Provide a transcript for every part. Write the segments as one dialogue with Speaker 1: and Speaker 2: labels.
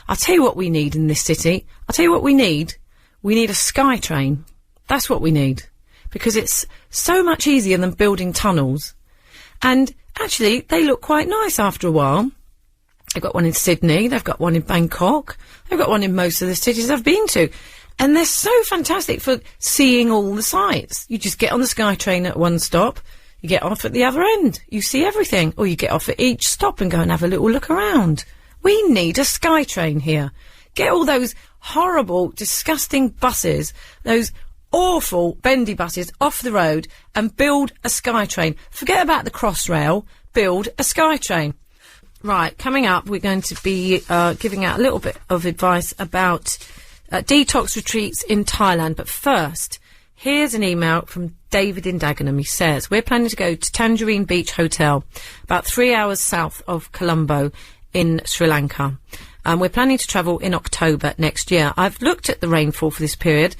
Speaker 1: I'll tell you what we need in this city. I'll tell you what we need. We need a sky train. That's what we need. Because it's so much easier than building tunnels. And actually, they look quite nice after a while. They've got one in Sydney. They've got one in Bangkok. They've got one in most of the cities I've been to. And they're so fantastic for seeing all the sights. You just get on the sky train at one stop. You get off at the other end. You see everything. Or you get off at each stop and go and have a little look around. We need a sky train here. Get all those horrible, disgusting buses, those awful bendy buses off the road and build a sky train. Forget about the Crossrail. Build a sky train. Right, coming up, we're going to be giving out a little bit of advice about detox retreats in Thailand. But first, here's an email from David in Dagenham. He says, we're planning to go to Tangerine Beach Hotel, about 3 hours south of Colombo in Sri Lanka. We're planning to travel in October next year. I've looked at the rainfall for this period.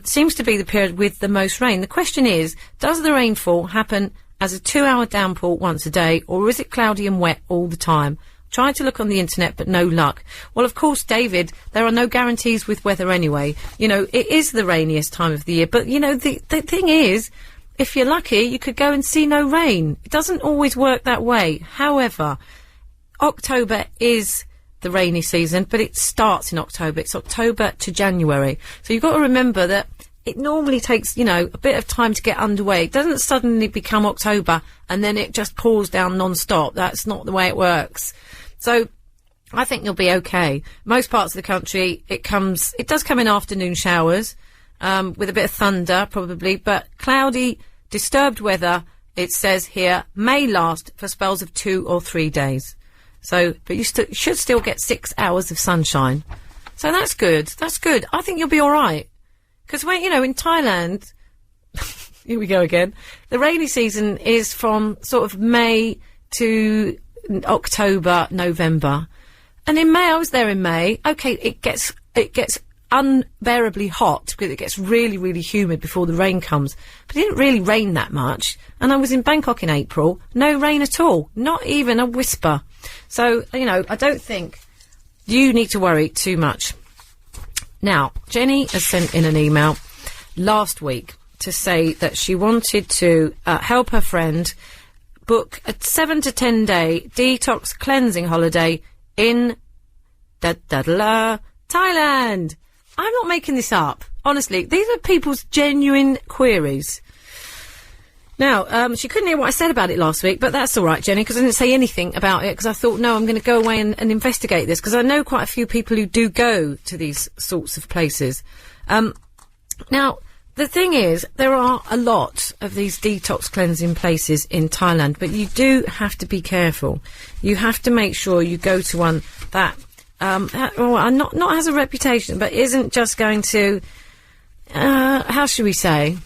Speaker 1: Seems to be the period with the most rain. The question is, does the rainfall happen as a 2-hour downpour once a day, or is it cloudy and wet all the time? Tried to look on the internet, but no luck. Well, of course, David, there are no guarantees with weather anyway. You know, it is the rainiest time of the year. But, you know, the thing is, if you're lucky, you could go and see no rain. It doesn't always work that way. However, October is the rainy season, but it starts in October. It's October to January. So you've got to remember that it normally takes, you know, a bit of time to get underway. It doesn't suddenly become October and then it just pours down non-stop. That's not the way it works. So I think you'll be okay. Most parts of the country, it does come in afternoon showers, with a bit of thunder probably, but cloudy, disturbed weather, it says here, may last for spells of 2 or 3 days. So, but you should still get 6 hours of sunshine. So that's good. That's good. I think you'll be all right. Because when, you know, in Thailand, here we go again, the rainy season is from sort of May to October, November. And in May, I was there in May. Okay, it gets unbearably hot because it gets really, really humid before the rain comes. But it didn't really rain that much. And I was in Bangkok in April. No rain at all. Not even a whisper. So, you know, I don't think you need to worry too much. Now, Jenny has sent in an email last week to say that she wanted to help her friend book a 7 to 10 day detox cleansing holiday in Thailand. I'm not making this up. Honestly, these are people's genuine queries. Now, she couldn't hear what I said about it last week, but that's all right, Jenny, because I didn't say anything about it, because I thought, no, I'm going to go away and investigate this, because I know quite a few people who do go to these sorts of places. Now, the thing is, there are a lot of these detox cleansing places in Thailand, but you do have to be careful. You have to make sure you go to one that not has a reputation, but isn't just going to, how should we say,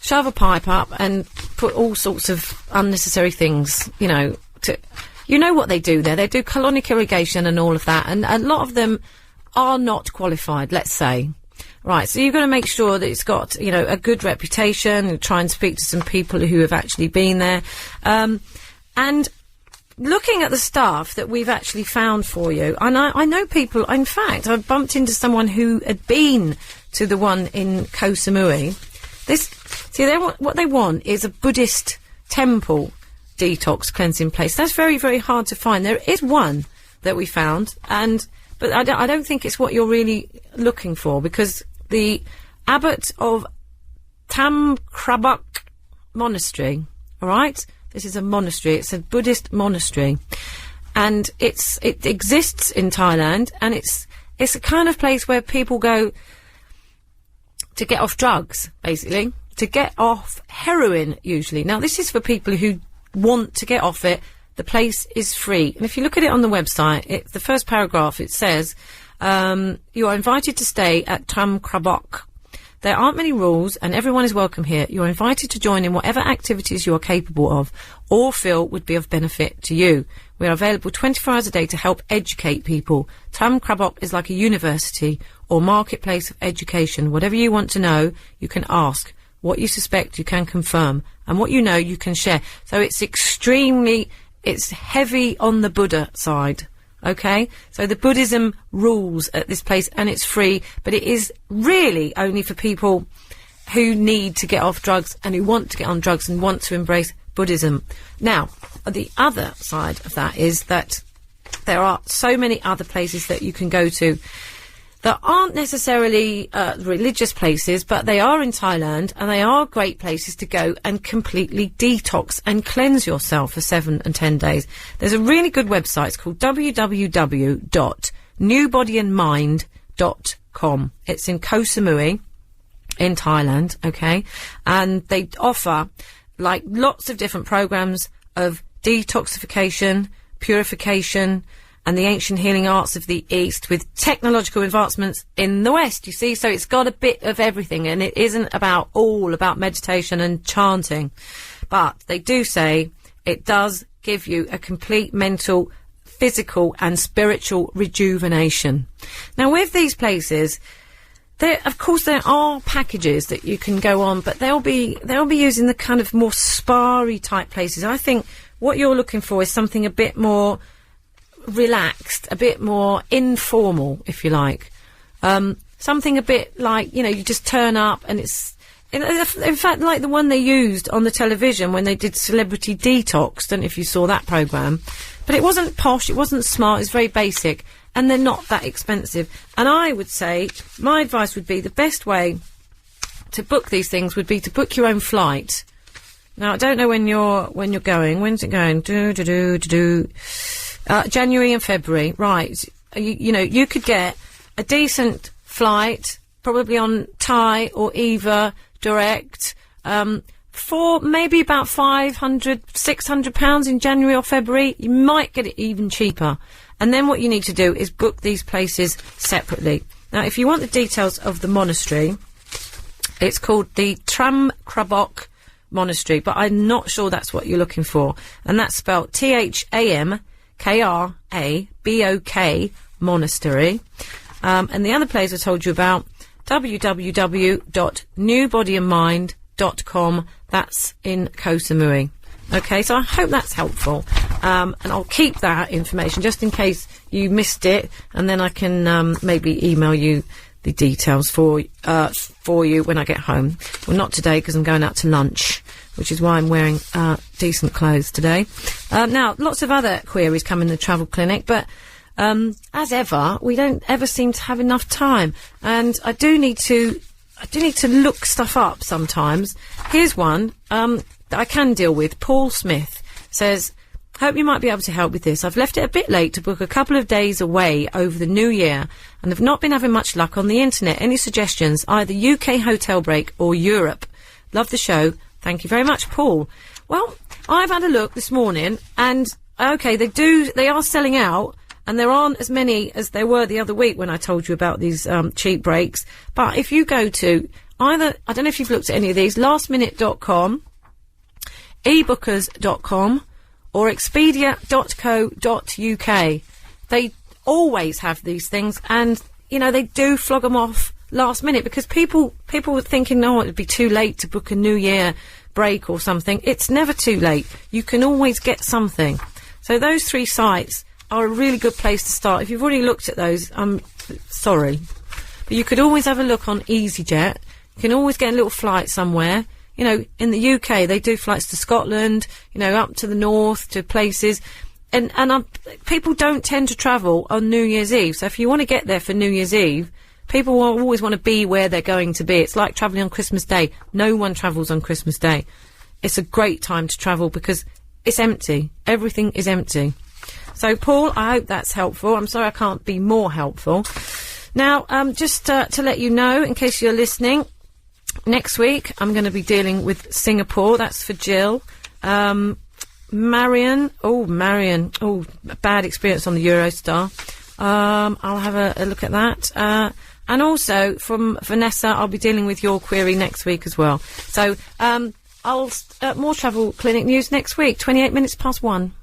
Speaker 1: shove a pipe up and put all sorts of unnecessary things, you know, you know what they do there. They do colonic irrigation and all of that, and a lot of them are not qualified, let's say. Right, so you've got to make sure that it's got, you know, a good reputation, and try and speak to some people who have actually been there. And looking at the stuff that we've actually found for you, and I know people, in fact, I've bumped into someone who had been to the one in Koh Samui. What they want is a Buddhist temple detox cleansing place. That's very, very hard to find. There is one that we found, but I don't think it's what you're really looking for, because the abbot of Tam Krabak Monastery, all right? This is a monastery. It's a Buddhist monastery, and it exists in Thailand, and it's a kind of place where people go to get off drugs, basically, to get off heroin, usually. Now, this is for people who want to get off it. The place is free. And if you look at it on the website, the first paragraph, it says, you are invited to stay at Tam Krabak. There aren't many rules, and everyone is welcome here. You're invited to join in whatever activities you are capable of or feel would be of benefit to you. We are available 24 hours a day to help educate people. Tam Krabak is like a university or marketplace of education. Whatever you want to know, you can ask. What you suspect, you can confirm. And what you know, you can share. So it's heavy on the Buddha side. Okay, so the Buddhism rules at this place, and it's free, but it is really only for people who need to get off drugs and who want to get on drugs and want to embrace Buddhism. Now, the other side of that is that there are so many other places that you can go to that aren't necessarily religious places, but they are in Thailand, and they are great places to go and completely detox and cleanse yourself for 7 and 10 days. There's a really good website. It's called www.newbodyandmind.com. It's in Koh Samui in Thailand, okay? And they offer, like, lots of different programs of detoxification, purification, and the ancient healing arts of the East with technological advancements in the West, you see. So it's got a bit of everything, and it isn't all about meditation and chanting. But they do say it does give you a complete mental, physical and spiritual rejuvenation. Now, with these places, of course, there are packages that you can go on, but they'll be using the kind of more spa-y type places. I think what you're looking for is something a bit more relaxed, a bit more informal, if you like. Something a bit like, you just turn up and it's, in fact, like the one they used on the television when they did Celebrity Detox. Don't know if you saw that programme. But it wasn't posh, it wasn't smart, it's very basic, and they're not that expensive. And I would say, my advice would be, the best way to book these things would be to book your own flight. Now, I don't know when you're going. When's it going? January and February, right. You could get a decent flight, probably on Thai or Eva Direct, for maybe about £500–600 in January or February. You might get it even cheaper. And then what you need to do is book these places separately. Now, if you want the details of the monastery, it's called the Tram Krabok Monastery, but I'm not sure that's what you're looking for. And that's spelled ThamKrabok Monastery. And the other place I told you about, www.newbodyandmind.com. That's in Koh Samui. Okay, so I hope that's helpful. And I'll keep that information just in case you missed it, and then I can maybe email you the details for you when I get home. Well, not today, because I'm going out to lunch, which is why I'm wearing decent clothes today. Now, lots of other queries come in the travel clinic, but as ever, we don't ever seem to have enough time, and I do need to look stuff up sometimes. Here's one that I can deal with. Paul Smith says, hope you might be able to help with this. I've left it a bit late to book a couple of days away over the new year and have not been having much luck on the internet. Any suggestions? Either UK hotel break or Europe. Love the show. Thank you very much, Paul. Well, I've had a look this morning, and okay, they are selling out, and there aren't as many as there were the other week when I told you about these cheap breaks. But if you go to either, I don't know if you've looked at any of these, lastminute.com, ebookers.com, or expedia.co.uk. They always have these things, and, they do flog them off last minute, because people were thinking, no, it'd be too late to book a New Year break or something. It's never too late. You can always get something. So those 3 sites are a really good place to start. If you've already looked at those, I'm sorry. But you could always have a look on EasyJet. You can always get a little flight somewhere. In the UK, they do flights to Scotland, up to the north, to places. And people don't tend to travel on New Year's Eve. So if you want to get there for New Year's Eve, people will always want to be where they're going to be. It's like travelling on Christmas Day. No one travels on Christmas Day. It's a great time to travel because it's empty. Everything is empty. So, Paul, I hope that's helpful. I'm sorry I can't be more helpful. Now, just to let you know, in case you're listening, next week I'm going to be dealing with Singapore. That's for Jill. Marion. Bad experience on the Eurostar. I'll have a look at that. And also, from Vanessa, I'll be dealing with your query next week as well. So, more travel clinic news next week, 1.